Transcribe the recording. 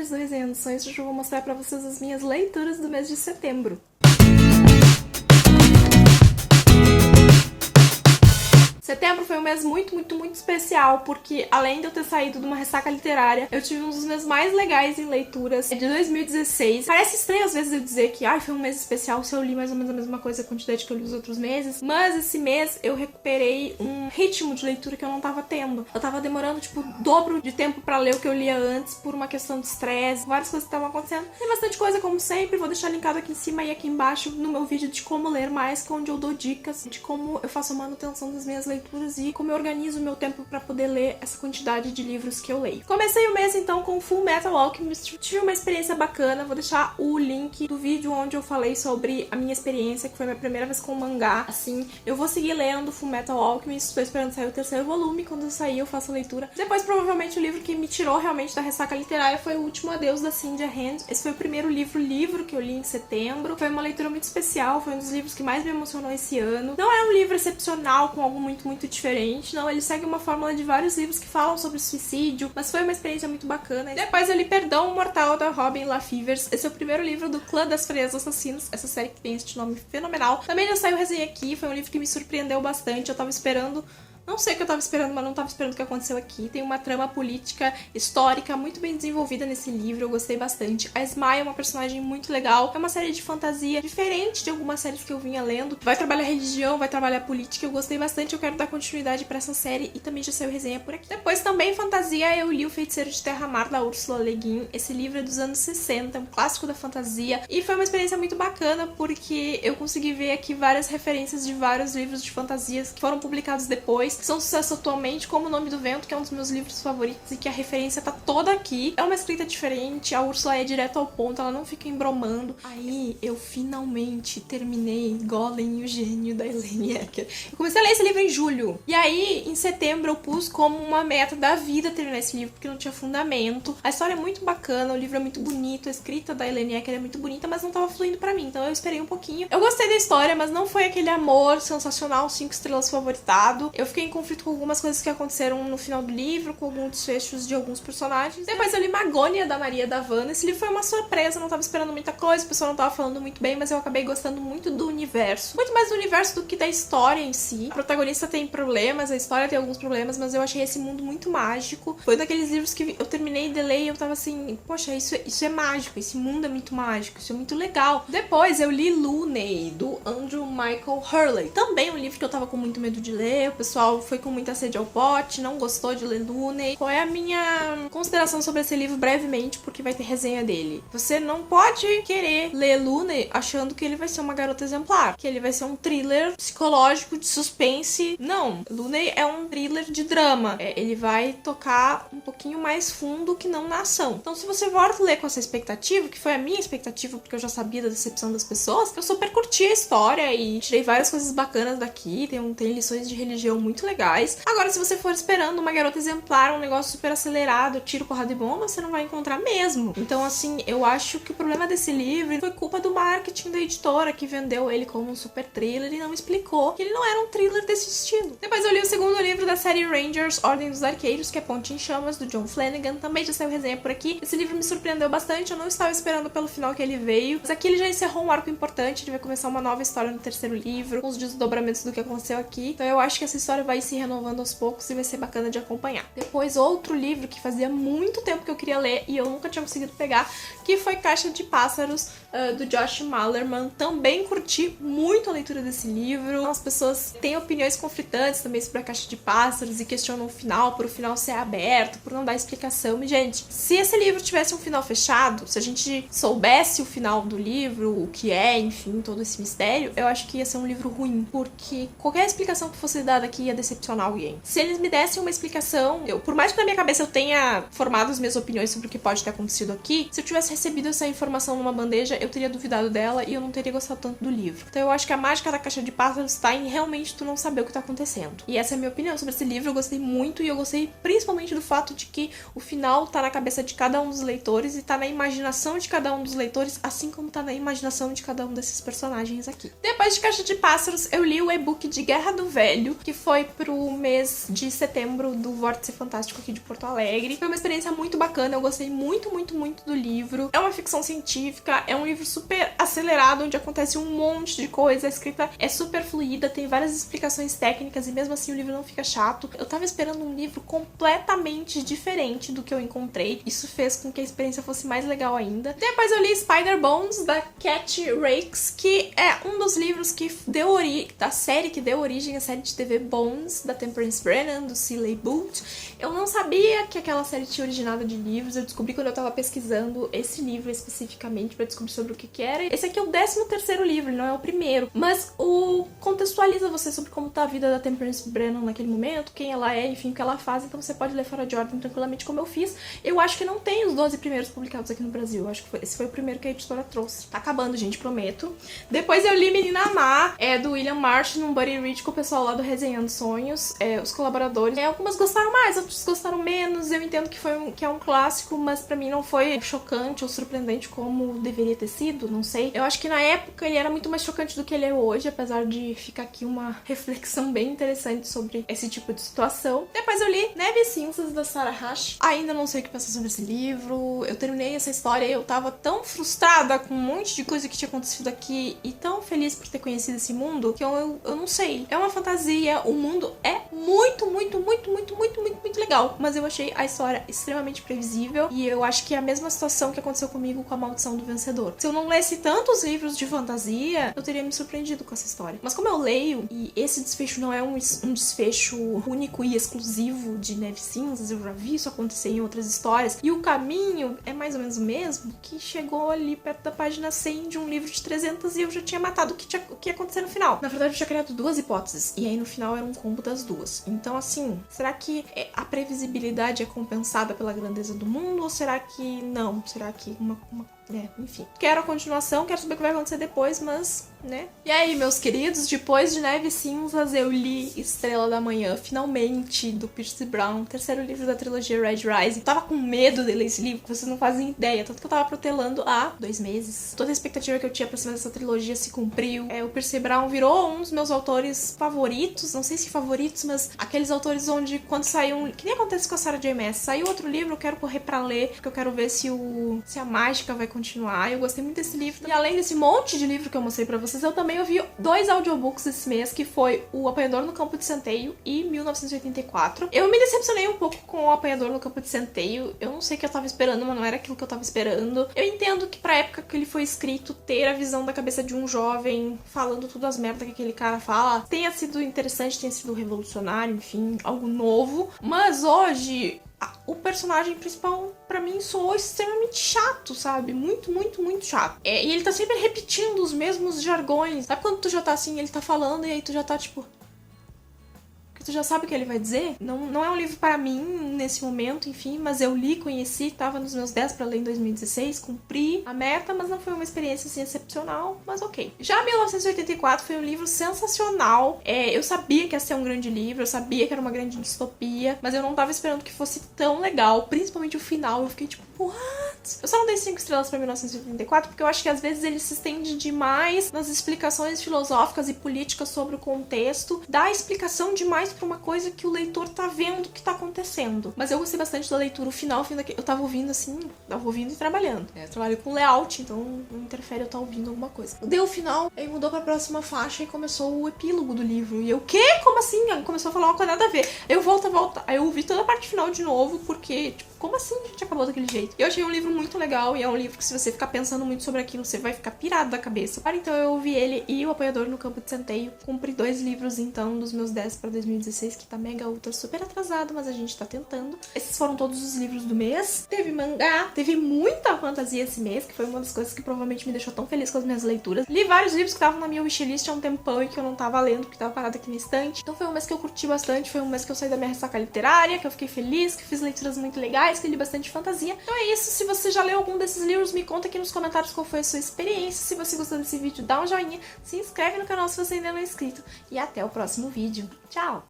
amores do Resenha dos Sonhos, hoje eu vou mostrar pra vocês as minhas leituras do mês de setembro. Setembro foi um mês muito especial, porque além de eu ter saído de uma ressaca literária, eu tive um dos meses mais legais em leituras de 2016. Parece estranho às vezes eu dizer que foi um mês especial se eu li mais ou menos a mesma coisa, a quantidade que eu li os outros meses, mas esse mês eu recuperei um ritmo de leitura que eu não tava tendo. Eu tava demorando, tipo, o dobro de tempo pra ler o que eu lia antes, por uma questão de estresse, várias coisas que estavam acontecendo. Tem bastante coisa, como sempre, vou deixar linkado aqui em cima e aqui embaixo no meu vídeo de como ler mais, onde eu dou dicas de como eu faço a manutenção das minhas leituras e como eu organizo o meu tempo pra poder ler essa quantidade de livros que eu leio. Comecei o mês então com Fullmetal Alchemist, tive uma experiência bacana, vou deixar o link do vídeo onde eu falei sobre a minha experiência, que foi a minha primeira vez com o mangá, assim. Eu vou seguir lendo Fullmetal Alchemist, estou esperando sair o terceiro volume, quando sair eu faço a leitura. Depois provavelmente o livro que me tirou realmente da ressaca literária foi O Último Adeus, da Cynthia Hand. Esse foi o primeiro livro que eu li em setembro, foi uma leitura muito especial, foi um dos livros que mais me emocionou esse ano. Não é um livro excepcional com algo muito diferente, não, ele segue uma fórmula de vários livros que falam sobre suicídio, mas foi uma experiência muito bacana. Depois eu li Perdão Mortal, da Robin LaFevers. Esse é o primeiro livro do Clã das Freiras Assassinos, essa série que tem este nome fenomenal. Também já saiu resenha aqui, foi um livro que me surpreendeu bastante, eu tava esperando. Não sei o que eu tava esperando, mas não tava esperando o que aconteceu aqui. Tem uma trama política, histórica, muito bem desenvolvida nesse livro, eu gostei bastante. A Smile é uma personagem muito legal, é uma série de fantasia diferente de algumas séries que eu vinha lendo. Vai trabalhar religião, vai trabalhar política, eu gostei bastante, eu quero dar continuidade pra essa série e também já saiu resenha por aqui. Depois também fantasia, eu li O Feiticeiro de Terra-Mar, da Ursula Le Guin. Esse livro é dos anos 60, um clássico da fantasia, e foi uma experiência muito bacana porque eu consegui ver aqui várias referências de vários livros de fantasias que foram publicados depois, que são sucesso atualmente, como O Nome do Vento, que é um dos meus livros favoritos e que a referência tá toda aqui. É uma escrita diferente, a Ursula é direto ao ponto, ela não fica embromando. Aí eu finalmente terminei Golem e o Gênio, da Elaine Acker. Eu comecei a ler esse livro em julho, e aí em setembro eu pus como uma meta da vida terminar esse livro, porque não tinha fundamento. A história é muito bacana, o livro é muito bonito, a escrita da Elaine Acker é muito bonita, mas não tava fluindo pra mim, então eu esperei um pouquinho. Eu gostei da história, mas não foi aquele amor sensacional, 5 estrelas favoritado. Eu fiquei em conflito com algumas coisas que aconteceram no final do livro, com alguns desfechos de alguns personagens. Depois eu li Magônia, da Maria Davana. Esse livro foi uma surpresa, não tava esperando muita coisa, o pessoal não tava falando muito bem, mas eu acabei gostando muito do universo. Muito mais do universo do que da história em si. A protagonista tem problemas, a história tem alguns problemas, mas eu achei esse mundo muito mágico. Foi daqueles livros que eu terminei de ler e eu tava assim, poxa, isso é mágico, esse mundo é muito mágico, isso é muito legal. Depois eu li Looney, do Andrew Michael Hurley. Também um livro que eu tava com muito medo de ler, o pessoal foi com muita sede ao pote, não gostou de ler Looney. Qual é a minha consideração sobre esse livro brevemente, porque vai ter resenha dele? Você não pode querer ler Looney achando que ele vai ser uma garota exemplar, que ele vai ser um thriller psicológico de suspense. Não, Looney é um thriller de drama. Ele vai tocar um pouquinho mais fundo que não na ação. Então se você volta a ler com essa expectativa, que foi a minha expectativa, porque eu já sabia da decepção das pessoas, eu super curti a história e tirei várias coisas bacanas daqui. Tem lições de religião muito legais. Agora, se você for esperando uma garota exemplar, um negócio super acelerado, tiro, porrada e bomba, você não vai encontrar mesmo. Então, assim, eu acho que o problema desse livro foi culpa do marketing da editora, que vendeu ele como um super thriller e não explicou que ele não era um thriller desse estilo. Depois eu li o segundo livro da série Rangers, Ordem dos Arqueiros, que é Ponte em Chamas, do John Flanagan. Também já saiu resenha por aqui. Esse livro me surpreendeu bastante, eu não estava esperando pelo final que ele veio, mas aqui ele já encerrou um arco importante, ele vai começar uma nova história no terceiro livro, com os desdobramentos do que aconteceu aqui. Então eu acho que essa história vai se renovando aos poucos e vai ser bacana de acompanhar. Depois, outro livro que fazia muito tempo que eu queria ler e eu nunca tinha conseguido pegar, que foi Caixa de Pássaros, do Josh Malerman. Também curti muito a leitura desse livro. As pessoas têm opiniões conflitantes também sobre a Caixa de Pássaros e questionam o final, por o final ser aberto, por não dar explicação. E, gente, se esse livro tivesse um final fechado, se a gente soubesse o final do livro, o que é, enfim, todo esse mistério, eu acho que ia ser um livro ruim, porque qualquer explicação que fosse dada aqui ia decepcionar alguém. Se eles me dessem uma explicação, por mais que na minha cabeça eu tenha formado as minhas opiniões sobre o que pode ter acontecido aqui, se eu tivesse recebido essa informação numa bandeja, eu teria duvidado dela e eu não teria gostado tanto do livro. Então eu acho que a mágica da Caixa de Pássaros está em realmente tu não saber o que tá acontecendo. E essa é a minha opinião sobre esse livro, eu gostei muito e eu gostei principalmente do fato de que o final tá na cabeça de cada um dos leitores e tá na imaginação de cada um dos leitores, assim como tá na imaginação de cada um desses personagens aqui. Depois de Caixa de Pássaros, eu li o e-book de Guerra do Velho, que foi pro mês de setembro do Vórtice Fantástico aqui de Porto Alegre. Foi uma experiência muito bacana, eu gostei muito, muito, muito do livro. É uma ficção científica, é um livro super acelerado, onde acontece um monte de coisa, a escrita é super fluida, tem várias explicações técnicas e mesmo assim o livro não fica chato. Eu tava esperando um livro completamente diferente do que eu encontrei. Isso fez com que a experiência fosse mais legal ainda. Depois eu li Spider Bones, da Cat Rakes, que é um dos livros que deu origem, da série que deu origem à série de TV Bones, da Temperance Brennan, do Seeley Boot. Eu não sabia que aquela série tinha originado de livros, eu descobri quando eu tava pesquisando esse livro especificamente pra descobrir sobre o que era. Esse aqui é o 13º livro, não é o primeiro, mas o contextualiza você sobre como tá a vida da Temperance Brennan naquele momento, quem ela é, enfim, o que ela faz, então você pode ler fora de ordem tranquilamente como eu fiz. Eu acho que não tem os 12 primeiros publicados aqui no Brasil, eu acho que esse foi o primeiro que a editora trouxe. Tá acabando, gente, prometo. Depois eu li Menina Má, do William Marsh, num buddy read com o pessoal lá do Resenhando Sonhos, os colaboradores. Algumas gostaram mais, outros gostaram menos, eu entendo que é um clássico, mas pra mim não foi chocante ou surpreendente como deveria ter sido, não sei. Eu acho que na época ele era muito mais chocante do que ele é hoje, apesar de ficar aqui uma reflexão bem interessante sobre esse tipo de situação. Depois eu li Neve e Cinzas, da Sarah Hash. Ainda não sei o que pensar sobre esse livro, eu terminei essa história e eu tava tão frustrada com um monte de coisa que tinha acontecido aqui e tão feliz por ter conhecido esse mundo que eu não sei. É uma fantasia, o mundo é muito, muito, muito, muito, muito, muito, muito legal, mas eu achei a história extremamente previsível e eu acho que é a mesma situação que aconteceu comigo com A Maldição do Vencedor. Se eu não lesse tantos livros de fantasia, eu teria me surpreendido com essa história. Mas como eu leio, e esse desfecho não é um desfecho único e exclusivo de Neve e Cinzas, eu já vi isso acontecer em outras histórias, e o caminho é mais ou menos o mesmo, que chegou ali perto da página 100 de um livro de 300 e eu já tinha matado o que ia acontecer no final. Na verdade, eu tinha criado duas hipóteses, e aí no final era um combo das duas. Então, assim, será que a previsibilidade é compensada pela grandeza do mundo, ou será que não? Será que enfim. Quero a continuação, quero saber o que vai acontecer depois, mas, né? E aí, meus queridos, depois de Neve e Cinzas, eu li Estrela da Manhã, finalmente, do Percy Brown, terceiro livro da trilogia Red Rising. Eu tava com medo de ler esse livro, vocês não fazem ideia, tanto que eu tava protelando há 2 meses. Toda a expectativa que eu tinha pra cima dessa trilogia se cumpriu. O Percy Brown virou um dos meus autores favoritos, não sei se favoritos, mas aqueles autores onde, quando saiu que nem acontece com a Sarah J. Maas, saiu outro livro, eu quero correr pra ler, porque eu quero ver se a mágica vai continuar. Eu gostei muito desse livro. E além desse monte de livro que eu mostrei pra vocês, eu também ouvi 2 audiobooks esse mês, que foi O Apanhador no Campo de Centeio e 1984. Eu me decepcionei um pouco com O Apanhador no Campo de Centeio. Eu não sei o que eu tava esperando, mas não era aquilo que eu tava esperando. Eu entendo que pra época que ele foi escrito, ter a visão da cabeça de um jovem falando tudo as merdas que aquele cara fala tenha sido interessante, tenha sido revolucionário, enfim, algo novo. Mas hoje o personagem principal, pra mim, soou extremamente chato, sabe? Muito, muito, muito chato. E ele tá sempre repetindo os mesmos jargões. Sabe quando tu já tá assim, ele tá falando e aí tu já tá tipo... Tu já sabe o que ele vai dizer? Não é um livro para mim nesse momento, enfim, mas eu li, conheci, tava nos meus 10 para ler em 2016, cumpri a meta, mas não foi uma experiência assim excepcional, mas ok. Já 1984 foi um livro sensacional. Eu sabia que ia ser um grande livro, eu sabia que era uma grande distopia, mas eu não tava esperando que fosse tão legal, principalmente o final. Eu fiquei tipo, what? Eu só não dei 5 estrelas pra 1984 porque eu acho que às vezes ele se estende demais nas explicações filosóficas e políticas sobre o contexto, dá explicação demais pra uma coisa que o leitor tá vendo que tá acontecendo. Mas eu gostei bastante da leitura, o final eu tava ouvindo assim, tava ouvindo e trabalhando. Eu trabalho com layout, então não interfere eu estar ouvindo alguma coisa. Deu o final, aí mudou pra próxima faixa e começou o epílogo do livro. E eu, o quê? Como assim? Começou a falar uma coisa nada a ver. Aí eu volta. Aí eu ouvi toda a parte final de novo, porque, tipo, como assim a gente acabou daquele jeito? E eu achei um livro muito legal, e é um livro que se você ficar pensando muito sobre aquilo, você vai ficar pirado da cabeça. Então eu ouvi ele e O Apanhador no Campo de Centeio. Cumpri 2 livros, então, dos meus 10 pra 2016, que tá mega ultra super atrasado, mas a gente tá tentando. Esses foram todos os livros do mês. Teve mangá, teve muita fantasia esse mês, que foi uma das coisas que provavelmente me deixou tão feliz com as minhas leituras. Li vários livros que estavam na minha wishlist há um tempão e que eu não tava lendo, porque tava parado aqui na estante. Então foi um mês que eu curti bastante, foi um mês que eu saí da minha ressaca literária, que eu fiquei feliz, que fiz leituras muito legais, que li bastante fantasia. Então é isso, se você já leu algum desses livros, me conta aqui nos comentários qual foi a sua experiência. Se você gostou desse vídeo, dá um joinha, se inscreve no canal se você ainda não é inscrito. E até o próximo vídeo. Tchau!